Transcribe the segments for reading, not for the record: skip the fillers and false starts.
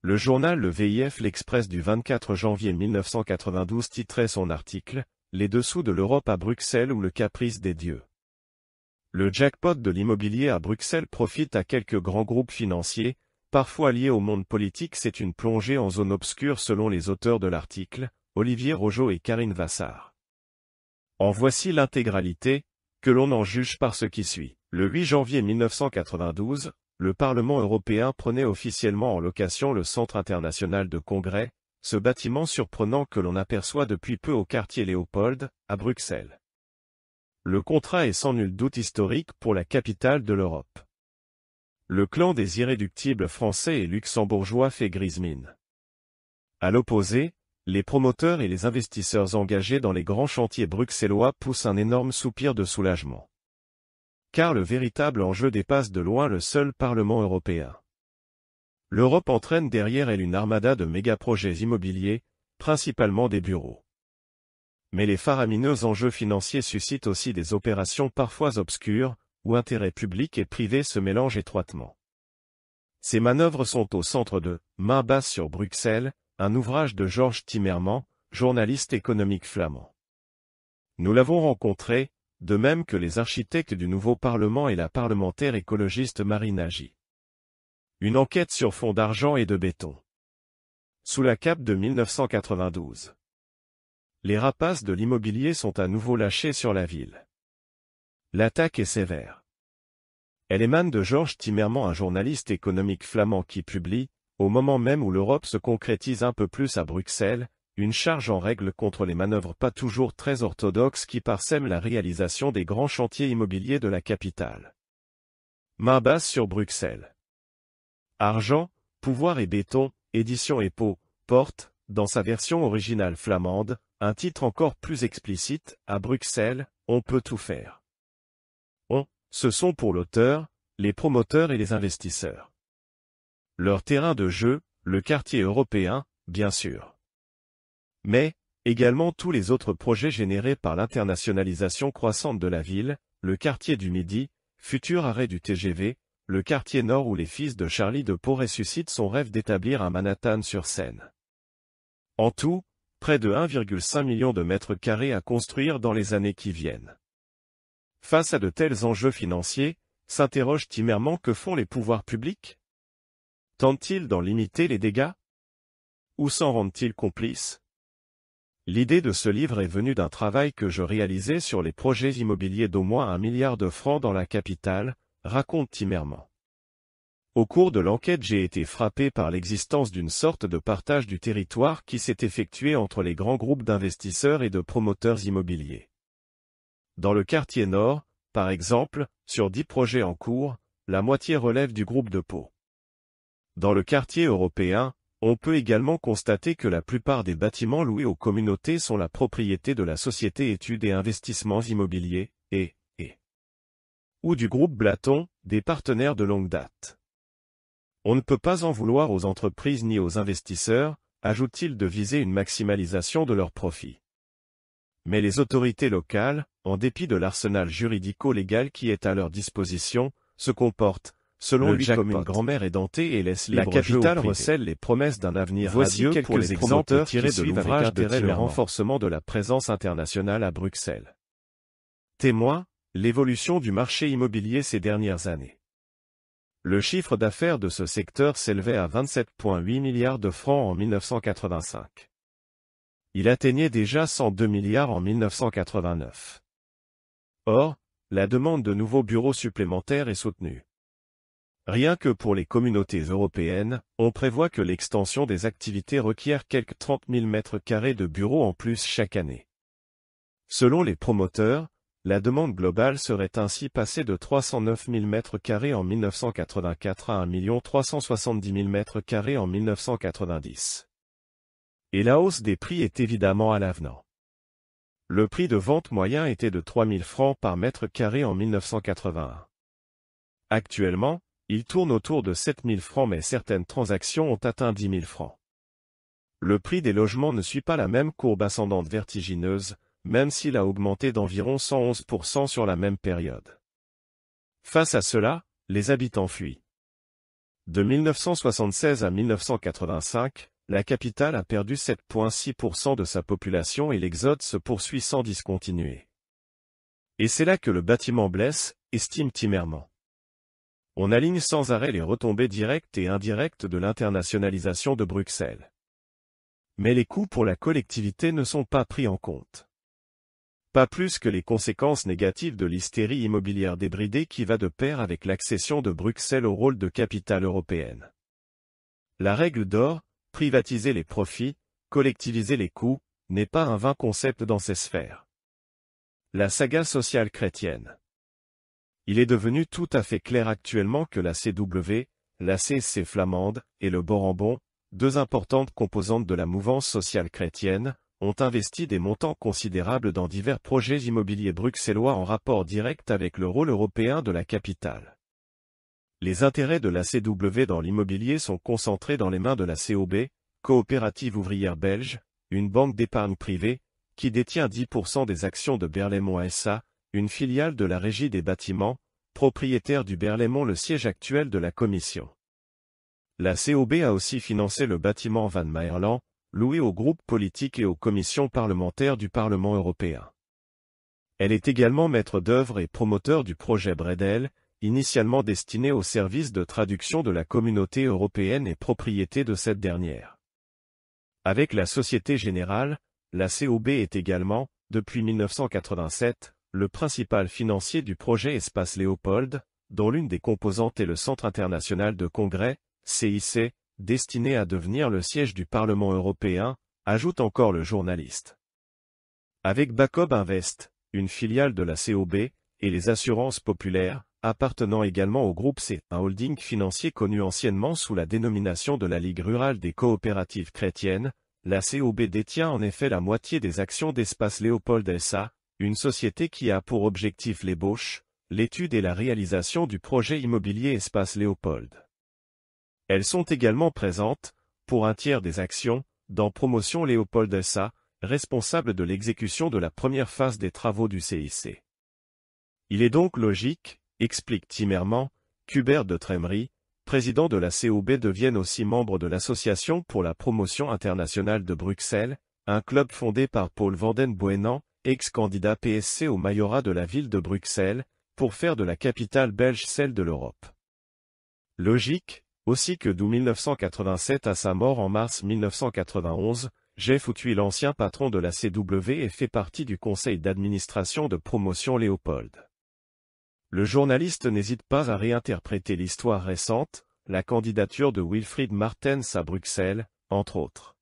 Le journal Le VIF L'Express du 24 janvier 1992 titrait son article « Les dessous de l'Europe à Bruxelles ou le caprice des dieux ». Le jackpot de l'immobilier à Bruxelles profite à quelques grands groupes financiers, parfois liés au monde politique. C'est une plongée en zone obscure selon les auteurs de l'article, Olivier Rogeau et Karine Vassar. En voici l'intégralité, que l'on en juge par ce qui suit. Le 8 janvier 1992, le Parlement européen prenait officiellement en location le Centre international de congrès, ce bâtiment surprenant que l'on aperçoit depuis peu au quartier Léopold, à Bruxelles. Le contrat est sans nul doute historique pour la capitale de l'Europe. Le clan des irréductibles français et luxembourgeois fait grise mine. À l'opposé, les promoteurs et les investisseurs engagés dans les grands chantiers bruxellois poussent un énorme soupir de soulagement. Car le véritable enjeu dépasse de loin le seul Parlement européen. L'Europe entraîne derrière elle une armada de méga-projets immobiliers, principalement des bureaux. Mais les faramineux enjeux financiers suscitent aussi des opérations parfois obscures, où intérêts publics et privés se mélangent étroitement. Ces manœuvres sont au centre de « Main basse sur Bruxelles », un ouvrage de Georges Timmermans, journaliste économique flamand. Nous l'avons rencontré, de même que les architectes du nouveau Parlement et la parlementaire écologiste Marine Nagy. Une enquête sur fond d'argent et de béton. Sous la cape de 1992. Les rapaces de l'immobilier sont à nouveau lâchés sur la ville. L'attaque est sévère. Elle émane de Georges Timmermans, un journaliste économique flamand qui publie, au moment même où l'Europe se concrétise un peu plus à Bruxelles, une charge en règle contre les manœuvres pas toujours très orthodoxes qui parsèment la réalisation des grands chantiers immobiliers de la capitale. Main basse sur Bruxelles. Argent, pouvoir et béton, édition EPO, porte, dans sa version originale flamande, un titre encore plus explicite, à Bruxelles, on peut tout faire. On, ce sont pour l'auteur, les promoteurs et les investisseurs. Leur terrain de jeu, le quartier européen, bien sûr. Mais, également tous les autres projets générés par l'internationalisation croissante de la ville, le quartier du Midi, futur arrêt du TGV, le quartier nord où les fils de Charlie de Pau ressuscitent son rêve d'établir un Manhattan sur Seine. En tout, près de 1,5 million de mètres carrés à construire dans les années qui viennent. Face à de tels enjeux financiers, s'interroge Timmermans, que font les pouvoirs publics? Tentent-ils d'en limiter les dégâts? Ou s'en rendent-ils complices? L'idée de ce livre est venue d'un travail que je réalisais sur les projets immobiliers d'au moins 1 milliard de francs dans la capitale, raconte Timmermans. Au cours de l'enquête, j'ai été frappé par l'existence d'une sorte de partage du territoire qui s'est effectué entre les grands groupes d'investisseurs et de promoteurs immobiliers. Dans le quartier nord, par exemple, sur 10 projets en cours, la moitié relève du groupe de Pau. Dans le quartier européen, on peut également constater que la plupart des bâtiments loués aux communautés sont la propriété de la société Études et Investissements Immobiliers, ou du groupe Blaton, des partenaires de longue date. On ne peut pas en vouloir aux entreprises ni aux investisseurs, ajoute-t-il, de viser une maximalisation de leurs profits. Mais les autorités locales, en dépit de l'arsenal juridico-légal qui est à leur disposition, se comportent, selon lui, comme une grand-mère édentée et laisse libre jeu au privé. La capitale recèle les promesses d'un avenir radieux pour les exemples tirés de l'ouvrage de Timmermans. Le renforcement de la présence internationale à Bruxelles. Témoin, l'évolution du marché immobilier ces dernières années. Le chiffre d'affaires de ce secteur s'élevait à 27,8 milliards de francs en 1985. Il atteignait déjà 102 milliards en 1989. Or, la demande de nouveaux bureaux supplémentaires est soutenue. Rien que pour les communautés européennes, on prévoit que l'extension des activités requiert quelques 30 000 mètres carrés de bureaux en plus chaque année. Selon les promoteurs, la demande globale serait ainsi passée de 309 000 mètres carrés en 1984 à 1 370 000 mètres carrés en 1990. Et la hausse des prix est évidemment à l'avenant. Le prix de vente moyen était de 3 000 francs par mètre carré en 1981. Actuellement, il tourne autour de 7 000 francs, mais certaines transactions ont atteint 10 000 francs. Le prix des logements ne suit pas la même courbe ascendante vertigineuse, même s'il a augmenté d'environ 111% sur la même période. Face à cela, les habitants fuient. De 1976 à 1985, la capitale a perdu 7,6% de sa population et l'exode se poursuit sans discontinuer. Et c'est là que le bâtiment blesse, estime Timmermans. On aligne sans arrêt les retombées directes et indirectes de l'internationalisation de Bruxelles. Mais les coûts pour la collectivité ne sont pas pris en compte. Pas plus que les conséquences négatives de l'hystérie immobilière débridée qui va de pair avec l'accession de Bruxelles au rôle de capitale européenne. La règle d'or, privatiser les profits, collectiviser les coûts, n'est pas un vain concept dans ces sphères. La saga sociale chrétienne. Il est devenu tout à fait clair actuellement que la CW, la CSC flamande et le Borambon, deux importantes composantes de la mouvance sociale chrétienne, ont investi des montants considérables dans divers projets immobiliers bruxellois en rapport direct avec le rôle européen de la capitale. Les intérêts de la CW dans l'immobilier sont concentrés dans les mains de la COB, Coopérative ouvrière belge, une banque d'épargne privée, qui détient 10% des actions de Berlaymont SA, une filiale de la Régie des bâtiments, propriétaire du Berlaymont le siège actuel de la commission. La COB a aussi financé le bâtiment Van Maerland, loué aux groupes politiques et aux commissions parlementaires du Parlement européen. Elle est également maître d'œuvre et promoteur du projet Bredel, initialement destiné au service de traduction de la communauté européenne et propriété de cette dernière. Avec la Société Générale, la COB est également, depuis 1987, le principal financier du projet Espace Léopold, dont l'une des composantes est le Centre international de congrès, CIC, destiné à devenir le siège du Parlement européen, ajoute encore le journaliste. Avec Bacob Invest, une filiale de la COB, et les assurances populaires, appartenant également au groupe C, un holding financier connu anciennement sous la dénomination de la Ligue rurale des coopératives chrétiennes, la COB détient en effet la moitié des actions d'Espace Léopold SA, une société qui a pour objectif l'ébauche, l'étude et la réalisation du projet immobilier Espace Léopold. Elles sont également présentes, pour un tiers des actions, dans Promotion Léopold SA, responsable de l'exécution de la première phase des travaux du CIC. Il est donc logique, explique Timmermans, qu'Hubert de Tremry, président de la COB devienne aussi membre de l'Association pour la promotion internationale de Bruxelles, un club fondé par Paul van den Boenan, ex-candidat PSC au majorat de la ville de Bruxelles, pour faire de la capitale belge celle de l'Europe. Logique, aussi que d'où 1987 à sa mort en mars 1991, Jeff Outhuy l'ancien patron de la CW et fait partie du conseil d'administration de Promotion Léopold. Le journaliste n'hésite pas à réinterpréter l'histoire récente, la candidature de Wilfried Martens à Bruxelles, entre autres.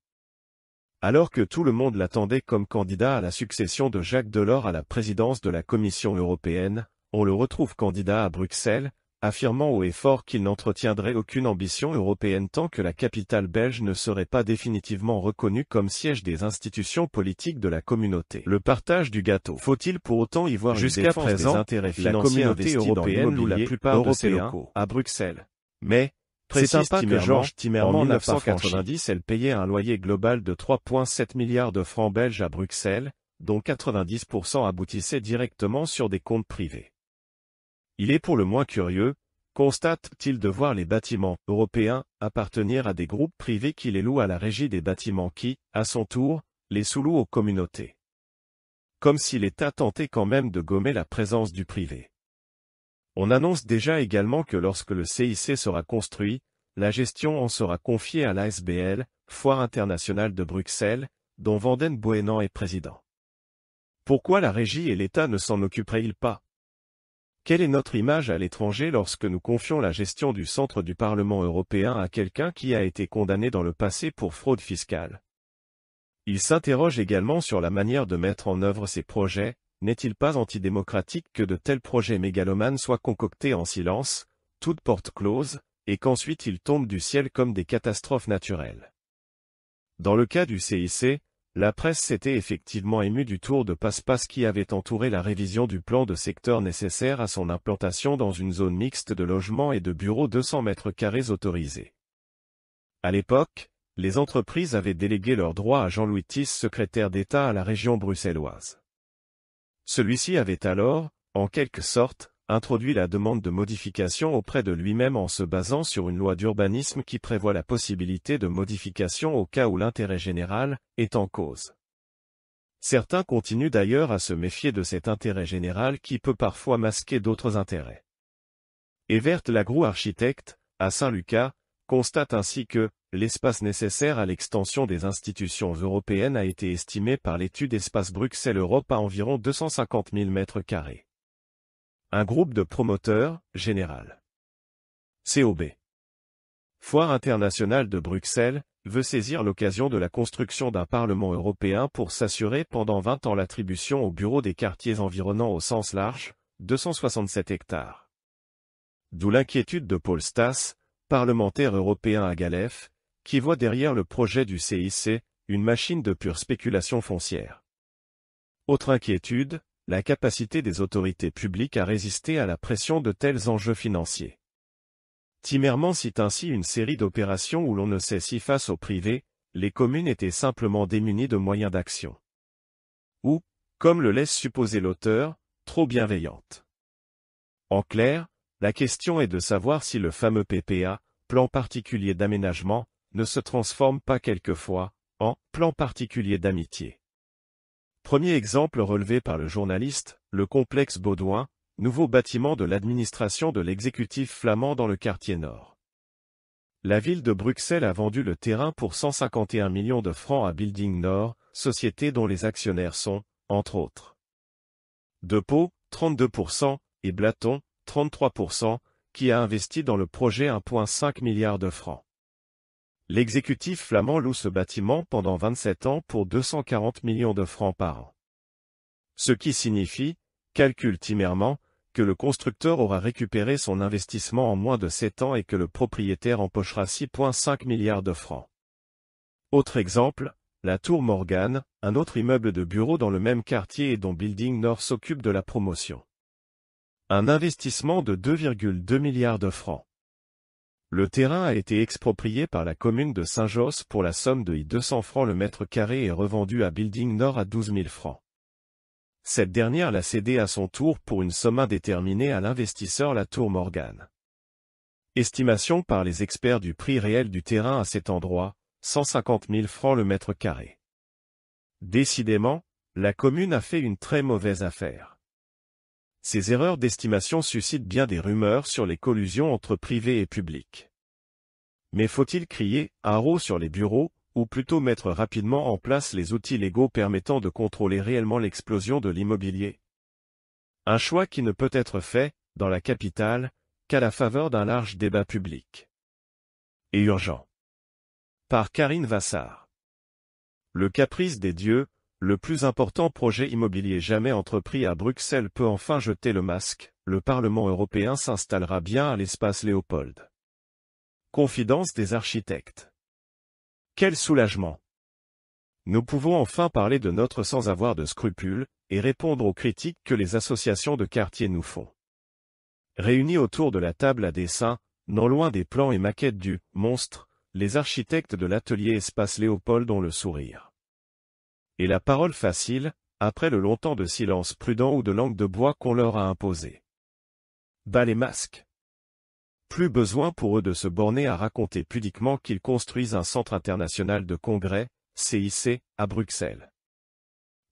Alors que tout le monde l'attendait comme candidat à la succession de Jacques Delors à la présidence de la Commission européenne, on le retrouve candidat à Bruxelles, affirmant haut et fort qu'il n'entretiendrait aucune ambition européenne tant que la capitale belge ne serait pas définitivement reconnue comme siège des institutions politiques de la communauté. Le partage du gâteau. Faut-il pour autant y voir jusqu'à présent des intérêts financiers investis européenne ou la plupart de ses locaux à Bruxelles? Mais, c'est un pas que Georges Timmermans en 1990 elle payait un loyer global de 3,7 milliards de francs belges à Bruxelles, dont 90% aboutissaient directement sur des comptes privés. Il est pour le moins curieux, constate-t-il, de voir les bâtiments européens appartenir à des groupes privés qui les louent à la Régie des bâtiments qui, à son tour, les sous-louent aux communautés. Comme si l'État tentait quand même de gommer la présence du privé. On annonce déjà également que lorsque le CIC sera construit, la gestion en sera confiée à l'ASBL, Foire internationale de Bruxelles, dont Van den Boenan est président. Pourquoi la Régie et l'État ne s'en occuperaient-ils pas? Quelle est notre image à l'étranger lorsque nous confions la gestion du centre du Parlement européen à quelqu'un qui a été condamné dans le passé pour fraude fiscale? Il s'interroge également sur la manière de mettre en œuvre ces projets. N'est-il pas antidémocratique que de tels projets mégalomanes soient concoctés en silence, toutes portes closes, et qu'ensuite ils tombent du ciel comme des catastrophes naturelles? Dans le cas du CIC, la presse s'était effectivement émue du tour de passe-passe qui avait entouré la révision du plan de secteur nécessaire à son implantation dans une zone mixte de logements et de bureaux 200 mètres carrés autorisés. À l'époque, les entreprises avaient délégué leurs droits à Jean-Louis Tisse, secrétaire d'État à la région bruxelloise. Celui-ci avait alors, en quelque sorte, introduit la demande de modification auprès de lui-même en se basant sur une loi d'urbanisme qui prévoit la possibilité de modification au cas où l'intérêt général est en cause. Certains continuent d'ailleurs à se méfier de cet intérêt général qui peut parfois masquer d'autres intérêts. Evert Lagroux, architecte, à Saint-Lucas, constate ainsi que l'espace nécessaire à l'extension des institutions européennes a été estimé par l'étude Espace Bruxelles Europe à environ 250 000 m². Un groupe de promoteurs, Général. COB. Foire internationale de Bruxelles, veut saisir l'occasion de la construction d'un Parlement européen pour s'assurer pendant 20 ans l'attribution au bureau des quartiers environnants au sens large, 267 hectares. D'où l'inquiétude de Paul Staes, parlementaire européen à Galef, qui voit derrière le projet du CIC, une machine de pure spéculation foncière. Autre inquiétude, la capacité des autorités publiques à résister à la pression de tels enjeux financiers. Timmermans cite ainsi une série d'opérations où l'on ne sait si face au privé, les communes étaient simplement démunies de moyens d'action. Ou, comme le laisse supposer l'auteur, trop bienveillantes. En clair, la question est de savoir si le fameux PPA, plan particulier d'aménagement, ne se transforme pas quelquefois en plan particulier d'amitié. Premier exemple relevé par le journaliste, le complexe Baudouin, nouveau bâtiment de l'administration de l'exécutif flamand dans le quartier nord. La ville de Bruxelles a vendu le terrain pour 151 millions de francs à Building Nord, société dont les actionnaires sont, entre autres, De Pau, 32%, et Blaton, 33%, qui a investi dans le projet 1,5 milliard de francs. L'exécutif flamand loue ce bâtiment pendant 27 ans pour 240 millions de francs par an. Ce qui signifie, calcule Timmermans, que le constructeur aura récupéré son investissement en moins de 7 ans et que le propriétaire empochera 6,5 milliards de francs. Autre exemple, la Tour Morgan, un autre immeuble de bureaux dans le même quartier et dont Building Nord s'occupe de la promotion. Un investissement de 2,2 milliards de francs. Le terrain a été exproprié par la commune de Saint-Josse pour la somme de 200 francs le mètre carré et revendu à Building Nord à 12 000 francs. Cette dernière l'a cédé à son tour pour une somme indéterminée à l'investisseur la Tour Morgan. Estimation par les experts du prix réel du terrain à cet endroit, 150 000 francs le mètre carré. Décidément, la commune a fait une très mauvaise affaire. Ces erreurs d'estimation suscitent bien des rumeurs sur les collusions entre privés et publics. Mais faut-il crier « haro » sur les bureaux, ou plutôt mettre rapidement en place les outils légaux permettant de contrôler réellement l'explosion de l'immobilier? Un choix qui ne peut être fait, dans la capitale, qu'à la faveur d'un large débat public. Et urgent. Par Karine Vassar. Le caprice des dieux, le plus important projet immobilier jamais entrepris à Bruxelles peut enfin jeter le masque, le Parlement européen s'installera bien à l'espace Léopold. Confidence des architectes. Quel soulagement! Nous pouvons enfin parler de notre sans avoir de scrupules, et répondre aux critiques que les associations de quartier nous font. Réunis autour de la table à dessin, non loin des plans et maquettes du « monstre », les architectes de l'atelier Espace Léopold ont le sourire. Et la parole facile, après le long temps de silence prudent ou de langue de bois qu'on leur a imposé. Bas les masques. Plus besoin pour eux de se borner à raconter pudiquement qu'ils construisent un centre international de congrès, CIC, à Bruxelles.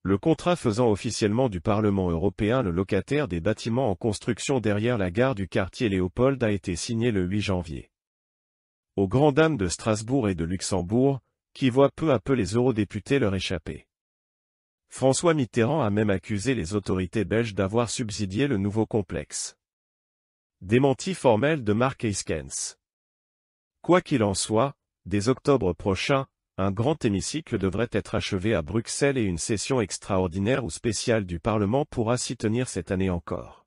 Le contrat faisant officiellement du Parlement européen le locataire des bâtiments en construction derrière la gare du quartier Léopold a été signé le 8 janvier. Aux grandes dames de Strasbourg et de Luxembourg, qui voient peu à peu les eurodéputés leur échapper. François Mitterrand a même accusé les autorités belges d'avoir subsidié le nouveau complexe. Démenti formel de Mark Heiskens. Quoi qu'il en soit, dès octobre prochain, un grand hémicycle devrait être achevé à Bruxelles et une session extraordinaire ou spéciale du Parlement pourra s'y tenir cette année encore.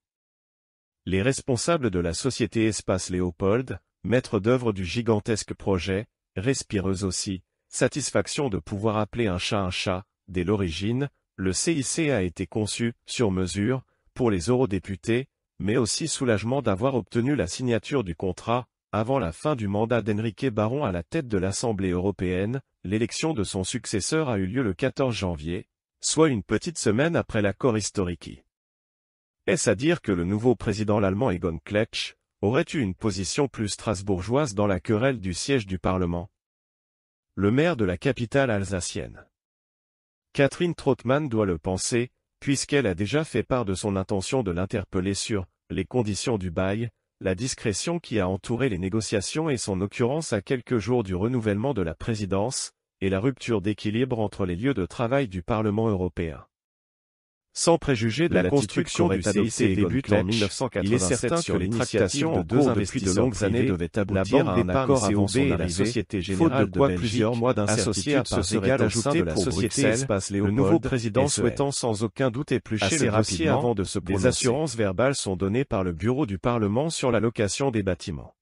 Les responsables de la société Espace Léopold, maîtres d'œuvre du gigantesque projet, respirent eux aussi, satisfaction de pouvoir appeler un chat, dès l'origine, le CIC a été conçu, sur mesure, pour les eurodéputés, mais aussi soulagement d'avoir obtenu la signature du contrat, avant la fin du mandat d'Enrique Baron à la tête de l'Assemblée européenne. L'élection de son successeur a eu lieu le 14 janvier, soit une petite semaine après l'accord historique. Est-ce à dire que le nouveau président allemand Egon Kletsch aurait eu une position plus strasbourgeoise dans la querelle du siège du Parlement? Le maire de la capitale alsacienne, Catherine Trautmann, doit le penser, puisqu'elle a déjà fait part de son intention de l'interpeller sur les conditions du bail, la discrétion qui a entouré les négociations et son occurrence à quelques jours du renouvellement de la présidence, et la rupture d'équilibre entre les lieux de travail du Parlement européen. Sans préjuger de la construction du CIC débute en 1987, il est certain que les tractations en cours depuis de longues années devaient aboutir à un accord avant son arrivée, Société Générale de Belgique, plusieurs mois d'incertitude se seraient ajoutés pour Bruxelles, le nouveau président souhaitant sans aucun doute éplucher le dossier avant de se prononcer. Des assurances verbales sont données par le bureau du Parlement sur la location des bâtiments.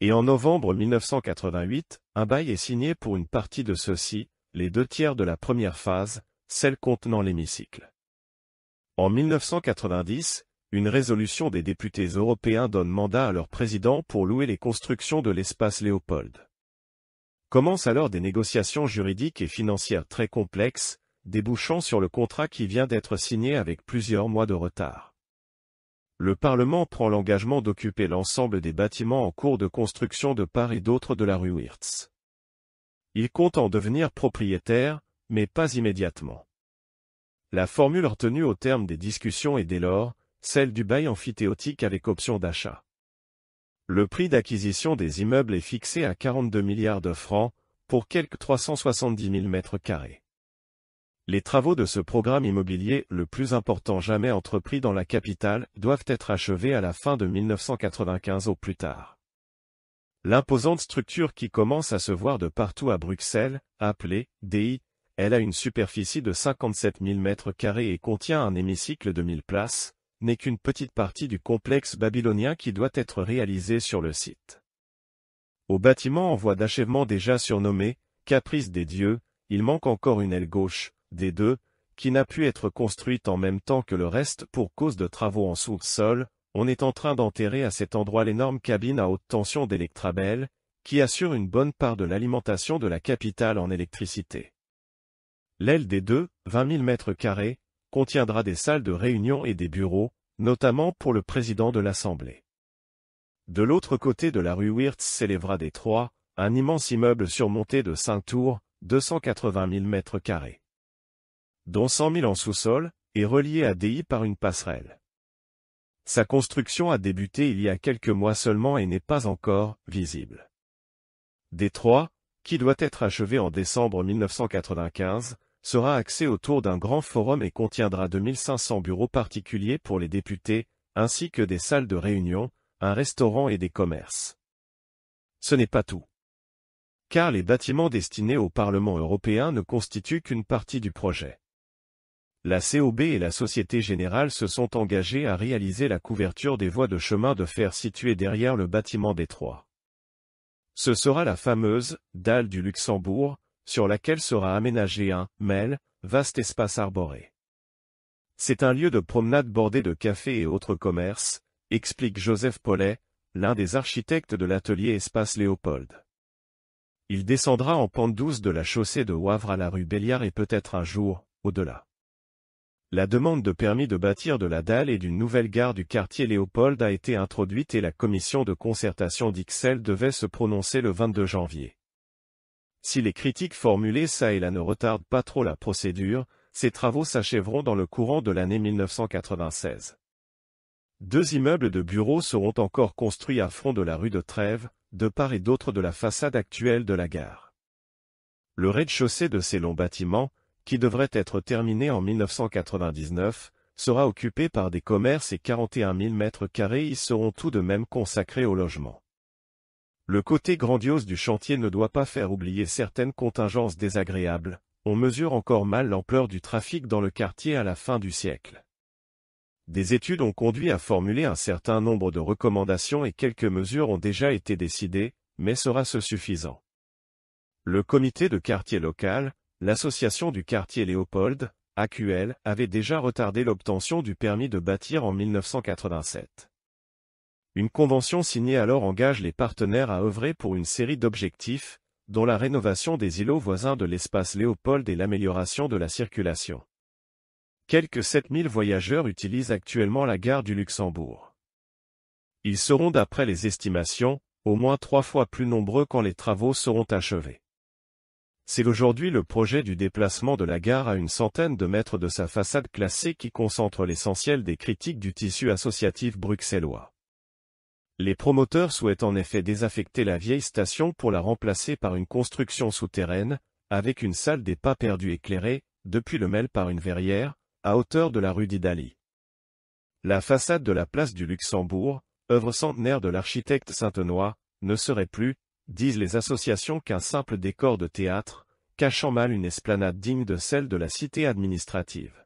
Et en novembre 1988, un bail est signé pour une partie de ceux-ci, les 2/3 de la première phase, celle contenant l'hémicycle. En 1990, une résolution des députés européens donne mandat à leur président pour louer les constructions de l'espace Léopold. Commencent alors des négociations juridiques et financières très complexes, débouchant sur le contrat qui vient d'être signé avec plusieurs mois de retard. Le Parlement prend l'engagement d'occuper l'ensemble des bâtiments en cours de construction de part et d'autre de la rue Wirtz. Il compte en devenir propriétaire, mais pas immédiatement. La formule retenue au terme des discussions est dès lors, celle du bail amphithéotique avec option d'achat. Le prix d'acquisition des immeubles est fixé à 42 milliards de francs, pour quelques 370 000 mètres carrés. Les travaux de ce programme immobilier, le plus important jamais entrepris dans la capitale, doivent être achevés à la fin de 1995 au plus tard. L'imposante structure qui commence à se voir de partout à Bruxelles, appelée DI, elle a une superficie de 57 000 mètres carrés et contient un hémicycle de 1000 places, n'est qu'une petite partie du complexe babylonien qui doit être réalisé sur le site. Au bâtiment en voie d'achèvement déjà surnommé « Caprice des dieux », il manque encore une aile gauche, des deux, qui n'a pu être construite en même temps que le reste pour cause de travaux en sous-sol. On est en train d'enterrer à cet endroit l'énorme cabine à haute tension d'Electrabel, qui assure une bonne part de l'alimentation de la capitale en électricité. L'aile des deux, 20 000 mètres carrés, contiendra des salles de réunion et des bureaux, notamment pour le président de l'Assemblée. De l'autre côté de la rue Wirtz s'élèvera des trois, un immense immeuble surmonté de 5 tours, 280 000 mètres carrés, dont 100 000 en sous-sol, et relié à DI par une passerelle. Sa construction a débuté il y a quelques mois seulement et n'est pas encore visible. Des trois, qui doit être achevé en décembre 1995, sera axé autour d'un grand forum et contiendra 2500 bureaux particuliers pour les députés, ainsi que des salles de réunion, un restaurant et des commerces. Ce n'est pas tout. Car les bâtiments destinés au Parlement européen ne constituent qu'une partie du projet. La COB et la Société Générale se sont engagés à réaliser la couverture des voies de chemin de fer situées derrière le bâtiment des trois. Ce sera la fameuse « dalle du Luxembourg », sur laquelle sera aménagé un vaste espace arboré. C'est un lieu de promenade bordé de cafés et autres commerces, explique Joseph Paulet, l'un des architectes de l'atelier Espace Léopold. Il descendra en pente douce de la chaussée de Wavre à la rue Béliard et peut-être un jour, au-delà. La demande de permis de bâtir de la dalle et d'une nouvelle gare du quartier Léopold a été introduite et la commission de concertation d'Ixelles devait se prononcer le 22 janvier. Si les critiques formulées ça et là ne retardent pas trop la procédure, ces travaux s'achèveront dans le courant de l'année 1996. 2 immeubles de bureaux seront encore construits à front de la rue de Trèves, de part et d'autre de la façade actuelle de la gare. Le rez-de-chaussée de ces longs bâtiments, qui devrait être terminé en 1999, sera occupé par des commerces et 41 000 mètres carrés y seront tout de même consacrés au logement. Le côté grandiose du chantier ne doit pas faire oublier certaines contingences désagréables. On mesure encore mal l'ampleur du trafic dans le quartier à la fin du siècle. Des études ont conduit à formuler un certain nombre de recommandations et quelques mesures ont déjà été décidées, mais sera-ce suffisant? Le comité de quartier local, l'association du quartier Léopold, AQL, avait déjà retardé l'obtention du permis de bâtir en 1987. Une convention signée alors engage les partenaires à œuvrer pour une série d'objectifs, dont la rénovation des îlots voisins de l'espace Léopold et l'amélioration de la circulation. Quelques 7000 voyageurs utilisent actuellement la gare du Luxembourg. Ils seront d'après les estimations, au moins 3 fois plus nombreux quand les travaux seront achevés. C'est aujourd'hui le projet du déplacement de la gare à une centaine de mètres de sa façade classée qui concentre l'essentiel des critiques du tissu associatif bruxellois. Les promoteurs souhaitent en effet désaffecter la vieille station pour la remplacer par une construction souterraine, avec une salle des pas perdus éclairée, depuis le Mel par une verrière, à hauteur de la rue d'Italie. La façade de la place du Luxembourg, œuvre centenaire de l'architecte saintenois, ne serait plus, disent les associations, qu'un simple décor de théâtre, cachant mal une esplanade digne de celle de la cité administrative.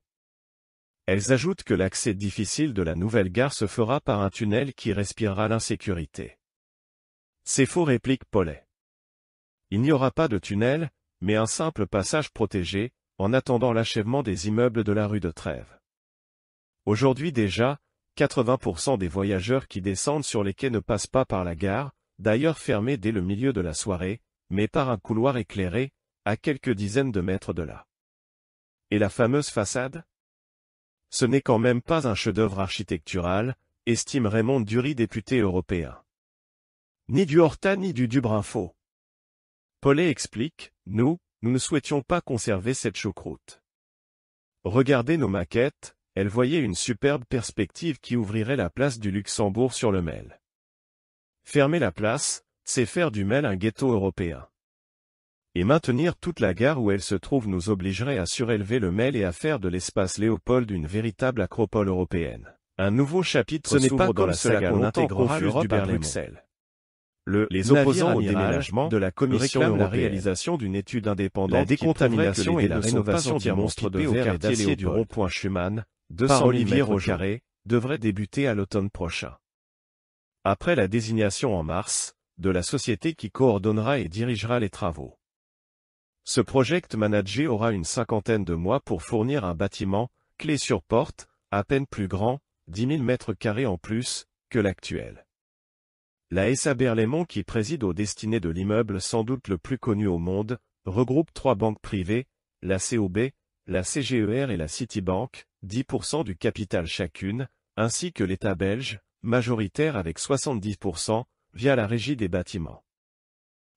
Elles ajoutent que l'accès difficile de la nouvelle gare se fera par un tunnel qui respirera l'insécurité. C'est faux, réplique Paulet. Il n'y aura pas de tunnel, mais un simple passage protégé, en attendant l'achèvement des immeubles de la rue de Trèves. Aujourd'hui déjà, 80% des voyageurs qui descendent sur les quais ne passent pas par la gare, d'ailleurs fermée dès le milieu de la soirée, mais par un couloir éclairé, à quelques dizaines de mètres de là. Et la fameuse façade ? Ce n'est quand même pas un chef-d'œuvre architectural, estime Raymond Dury, député européen. Ni du Horta ni du Dubrinfo. Paulet explique, nous ne souhaitions pas conserver cette choucroute. Regardez nos maquettes, elles voyaient une superbe perspective qui ouvrirait la place du Luxembourg sur le Mel. Fermer la place, c'est faire du Mel un ghetto européen. Et maintenir toute la gare où elle se trouve nous obligerait à surélever le Mel et à faire de l'espace Léopold une véritable acropole européenne. Un nouveau chapitre s'ouvre dans la saga longtemps confuse du Bruxelles. Les opposants au déménagement de la Commission réclament la réalisation d'une étude indépendante, la décontamination et la rénovation du monstre de verre et d'acier du rond-point Schumann, 200 000 m², devrait débuter à l'automne prochain. Après la désignation en mars, de la société qui coordonnera et dirigera les travaux. Ce project manager aura une cinquantaine de mois pour fournir un bâtiment, clé sur porte, à peine plus grand, 10 000 m² en plus, que l'actuel. La SA Berlaymont, qui préside aux destinées de l'immeuble sans doute le plus connu au monde, regroupe 3 banques privées, la COB, la CGER et la Citibank, 10% du capital chacune, ainsi que l'État belge, majoritaire avec 70%, via la régie des bâtiments.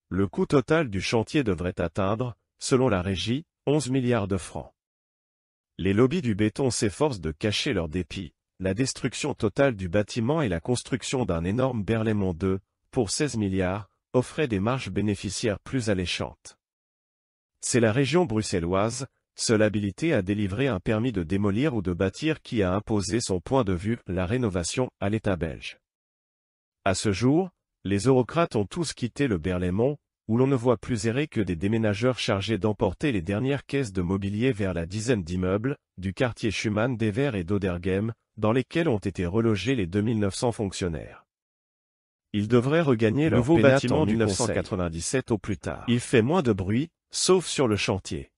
Le coût total du chantier devrait atteindre, selon la régie, 11 milliards de francs. Les lobbies du béton s'efforcent de cacher leur dépit. La destruction totale du bâtiment et la construction d'un énorme Berlaymont 2, pour 16 milliards, offraient des marges bénéficiaires plus alléchantes. C'est la région bruxelloise, seule habilitée à délivrer un permis de démolir ou de bâtir, qui a imposé son point de vue, la rénovation, à l'État belge. À ce jour, les eurocrates ont tous quitté le Berlaymont, où l'on ne voit plus errer que des déménageurs chargés d'emporter les dernières caisses de mobilier vers la dizaine d'immeubles, du quartier Schumann, d'Evere et d'Oderghem, dans lesquels ont été relogés les 2900 fonctionnaires. Ils devraient regagner leur nouveau bâtiment en 1997 au plus tard. Il fait moins de bruit, sauf sur le chantier.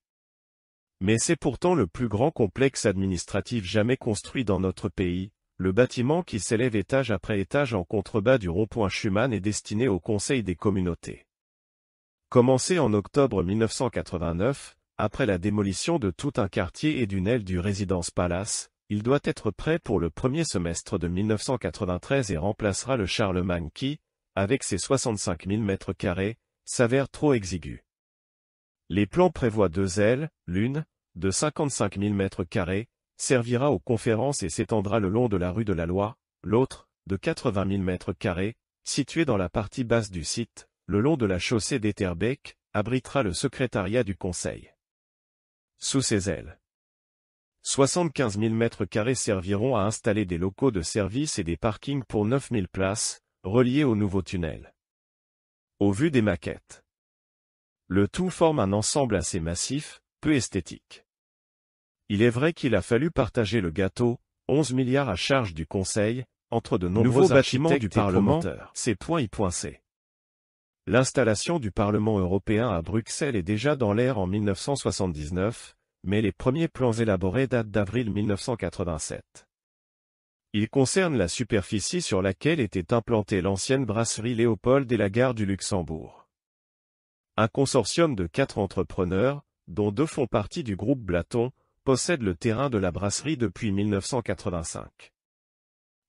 Mais c'est pourtant le plus grand complexe administratif jamais construit dans notre pays. Le bâtiment, qui s'élève étage après étage en contrebas du rond-point Schumann, est destiné au Conseil des communautés. Commencé en octobre 1989, après la démolition de tout un quartier et d'une aile du Résidence Palace, il doit être prêt pour le premier semestre de 1993 et remplacera le Charlemagne qui, avec ses 65 000 m², s'avère trop exigu. Les plans prévoient 2 ailes, l'une, de 55 000 m², servira aux conférences et s'étendra le long de la rue de la Loi, l'autre, de 80 000 m², située dans la partie basse du site, le long de la chaussée d'Etterbeek, abritera le secrétariat du Conseil. Sous ces ailes, 75 000 m² serviront à installer des locaux de service et des parkings pour 9 000 places, reliés au nouveau tunnel. Au vu des maquettes, le tout forme un ensemble assez massif, peu esthétique. Il est vrai qu'il a fallu partager le gâteau, 11 milliards à charge du Conseil, entre de nombreux bâtiments du Parlement, C.I.C. L'installation du Parlement européen à Bruxelles est déjà dans l'air en 1979, mais les premiers plans élaborés datent d'avril 1987. Ils concernent la superficie sur laquelle était implantée l'ancienne brasserie Léopold et la gare du Luxembourg. Un consortium de 4 entrepreneurs, dont 2 font partie du groupe Blaton, possède le terrain de la brasserie depuis 1985.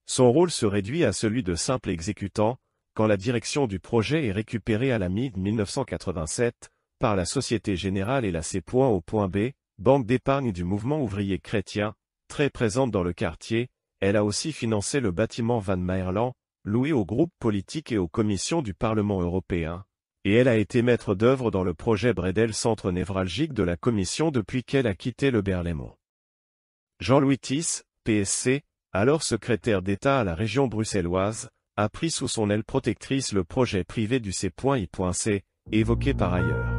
Son rôle se réduit à celui de simple exécutant, quand la direction du projet est récupérée à la mi-1987, par la Société Générale et la C.O.B, banque d'épargne du mouvement ouvrier chrétien, très présente dans le quartier. Elle a aussi financé le bâtiment Van Mierland, loué aux groupes politiques et aux commissions du Parlement européen, et elle a été maître d'œuvre dans le projet Bredel, centre névralgique de la Commission depuis qu'elle a quitté le Berlaymont. Jean-Louis Tisse, PSC, alors secrétaire d'État à la région bruxelloise, a pris sous son aile protectrice le projet privé du C.I.C, évoqué par ailleurs.